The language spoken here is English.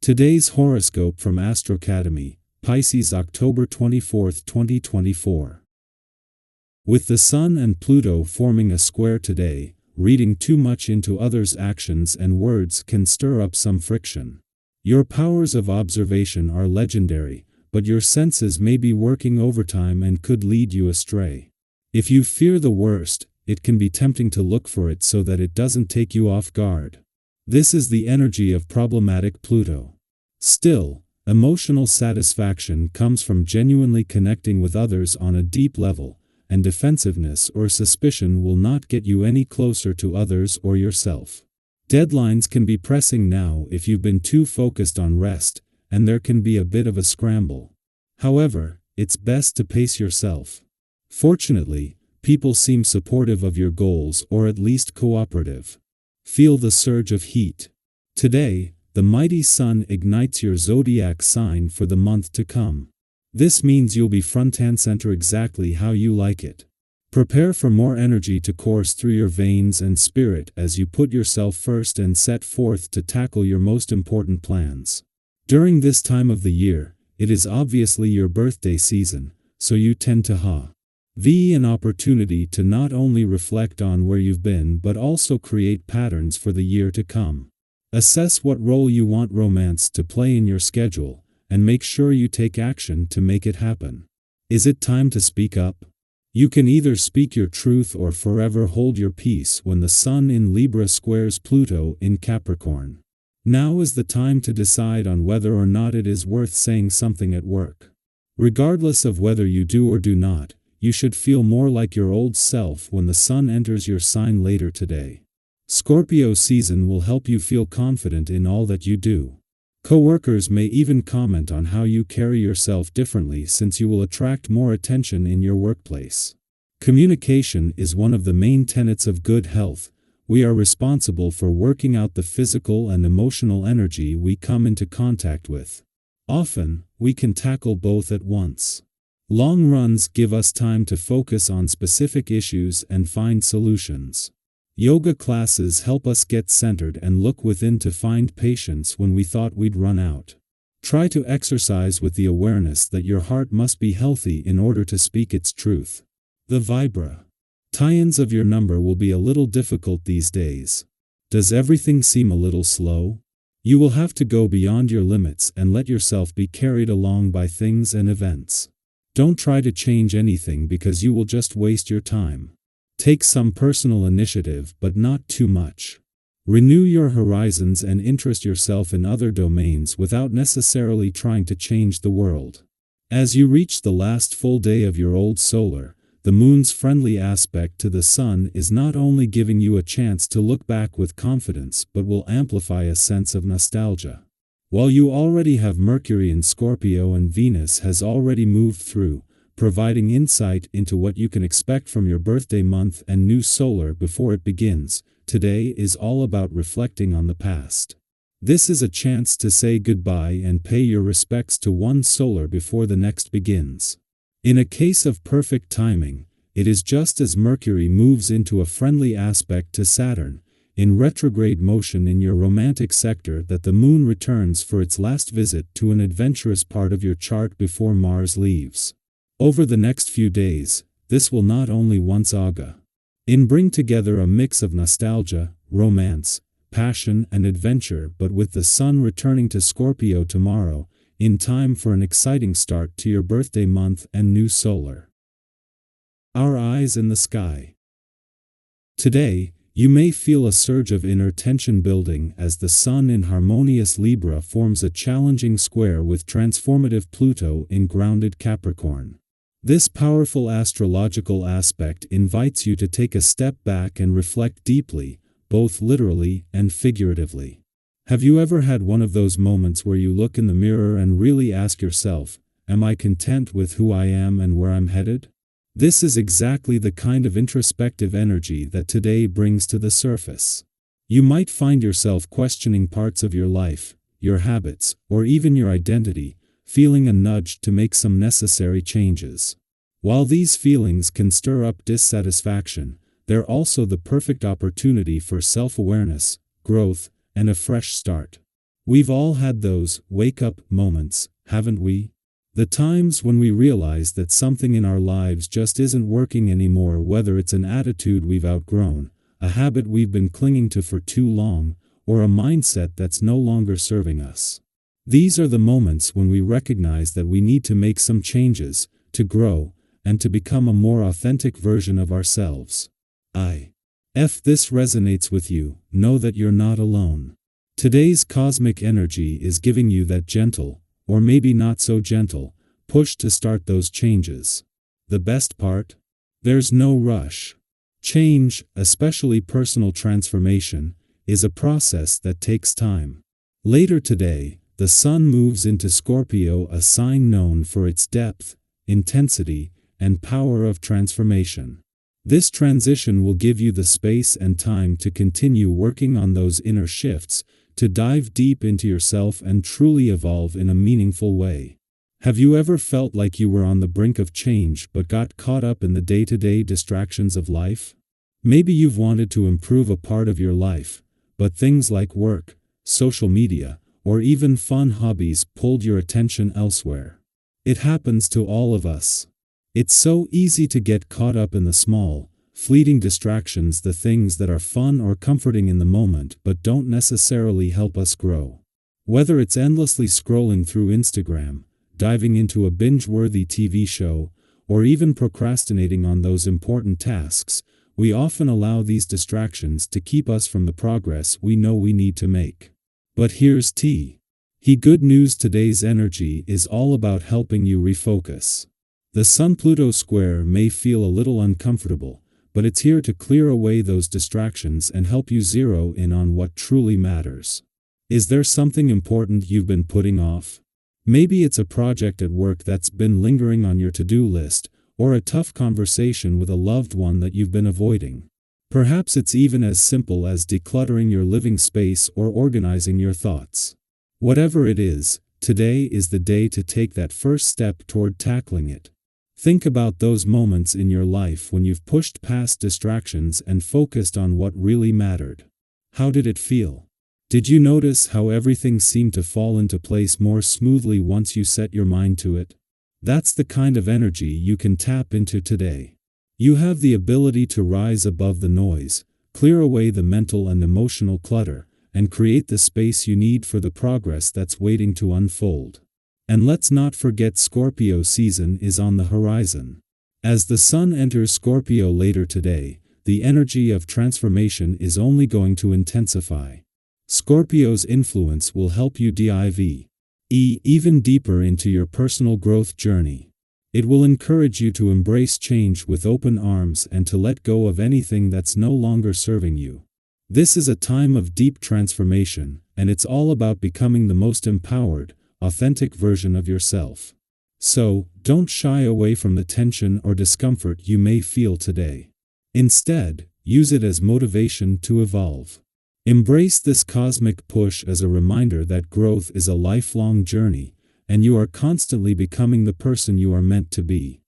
Today's horoscope from Astrocademy, Pisces October 24, 2024. With the Sun and Pluto forming a square today, reading too much into others' actions and words can stir up some friction. Your powers of observation are legendary, but your senses may be working overtime and could lead you astray. If you fear the worst, it can be tempting to look for it so that it doesn't take you off guard. This is the energy of problematic Pluto. Still, emotional satisfaction comes from genuinely connecting with others on a deep level, and defensiveness or suspicion will not get you any closer to others or yourself. Deadlines can be pressing now if you've been too focused on rest, and there can be a bit of a scramble. However, it's best to pace yourself. Fortunately, people seem supportive of your goals or at least cooperative. Feel the surge of heat. Today, the mighty Sun ignites your zodiac sign for the month to come. This means you'll be front and center exactly how you like it. Prepare for more energy to course through your veins and spirit as you put yourself first and set forth to tackle your most important plans. During this time of the year, it is obviously your birthday season, so you tend to have an opportunity to not only reflect on where you've been but also create patterns for the year to come. Assess what role you want romance to play in your schedule, and make sure you take action to make it happen. Is it time to speak up? You can either speak your truth or forever hold your peace when the Sun in Libra squares Pluto in Capricorn. Now is the time to decide on whether or not it is worth saying something at work. Regardless of whether you do or do not, you should feel more like your old self when the Sun enters your sign later today. Scorpio season will help you feel confident in all that you do. Coworkers may even comment on how you carry yourself differently since you will attract more attention in your workplace. Communication is one of the main tenets of good health. We are responsible for working out the physical and emotional energy we come into contact with. Often, we can tackle both at once. Long runs give us time to focus on specific issues and find solutions. Yoga classes help us get centered and look within to find patience when we thought we'd run out. Try to exercise with the awareness that your heart must be healthy in order to speak its truth. The Vibra tie-ins of your number will be a little difficult these days. Does everything seem a little slow? You will have to go beyond your limits and let yourself be carried along by things and events. Don't try to change anything because you will just waste your time. Take some personal initiative, but not too much. Renew your horizons and interest yourself in other domains without necessarily trying to change the world. As you reach the last full day of your old solar, the moon's friendly aspect to the Sun is not only giving you a chance to look back with confidence but will amplify a sense of nostalgia. While you already have Mercury in Scorpio and Venus has already moved through, providing insight into what you can expect from your birthday month and new solar before it begins, today is all about reflecting on the past. This is a chance to say goodbye and pay your respects to one solar before the next begins. In a case of perfect timing, it is just as Mercury moves into a friendly aspect to Saturn, in retrograde motion in your romantic sector, that the moon returns for its last visit to an adventurous part of your chart before Mars leaves. Over the next few days, this will not only once bring together a mix of nostalgia, romance, passion, and adventure, but with the Sun returning to Scorpio tomorrow, in time for an exciting start to your birthday month and new solar. Our eyes in the sky. Today, you may feel a surge of inner tension building as the Sun in harmonious Libra forms a challenging square with transformative Pluto in grounded Capricorn. This powerful astrological aspect invites you to take a step back and reflect deeply, both literally and figuratively. Have you ever had one of those moments where you look in the mirror and really ask yourself, am I content with who I am and where I'm headed? This is exactly the kind of introspective energy that today brings to the surface. You might find yourself questioning parts of your life, your habits, or even your identity, feeling a nudge to make some necessary changes. While these feelings can stir up dissatisfaction, they're also the perfect opportunity for self-awareness, growth, and a fresh start. We've all had those wake-up moments, haven't we? The times when we realize that something in our lives just isn't working anymore, whether it's an attitude we've outgrown, a habit we've been clinging to for too long, or a mindset that's no longer serving us. These are the moments when we recognize that we need to make some changes, to grow, and to become a more authentic version of ourselves. If this resonates with you, know that you're not alone. Today's cosmic energy is giving you that gentle, or maybe not so gentle, push to start those changes. The best part? There's no rush. Change, especially personal transformation, is a process that takes time. Later today, the Sun moves into Scorpio, a sign known for its depth, intensity, and power of transformation. This transition will give you the space and time to continue working on those inner shifts, to dive deep into yourself and truly evolve in a meaningful way. Have you ever felt like you were on the brink of change but got caught up in the day-to-day distractions of life? Maybe you've wanted to improve a part of your life, but things like work, social media, or even fun hobbies pulled your attention elsewhere. It happens to all of us. It's so easy to get caught up in the small, fleeting distractions, the things that are fun or comforting in the moment but don't necessarily help us grow. Whether it's endlessly scrolling through Instagram, diving into a binge-worthy TV show, or even procrastinating on those important tasks, we often allow these distractions to keep us from the progress we know we need to make. But here's good news: today's energy is all about helping you refocus. The Sun-Pluto square may feel a little uncomfortable, but it's here to clear away those distractions and help you zero in on what truly matters. Is there something important you've been putting off? Maybe it's a project at work that's been lingering on your to-do list, or a tough conversation with a loved one that you've been avoiding. Perhaps it's even as simple as decluttering your living space or organizing your thoughts. Whatever it is, today is the day to take that first step toward tackling it. Think about those moments in your life when you've pushed past distractions and focused on what really mattered. How did it feel? Did you notice how everything seemed to fall into place more smoothly once you set your mind to it? That's the kind of energy you can tap into today. You have the ability to rise above the noise, clear away the mental and emotional clutter, and create the space you need for the progress that's waiting to unfold. And let's not forget, Scorpio season is on the horizon. As the Sun enters Scorpio later today, the energy of transformation is only going to intensify. Scorpio's influence will help you dive even deeper into your personal growth journey. It will encourage you to embrace change with open arms and to let go of anything that's no longer serving you. This is a time of deep transformation, and it's all about becoming the most empowered, authentic version of yourself. So, don't shy away from the tension or discomfort you may feel today. Instead, use it as motivation to evolve. Embrace this cosmic push as a reminder that growth is a lifelong journey, and you are constantly becoming the person you are meant to be.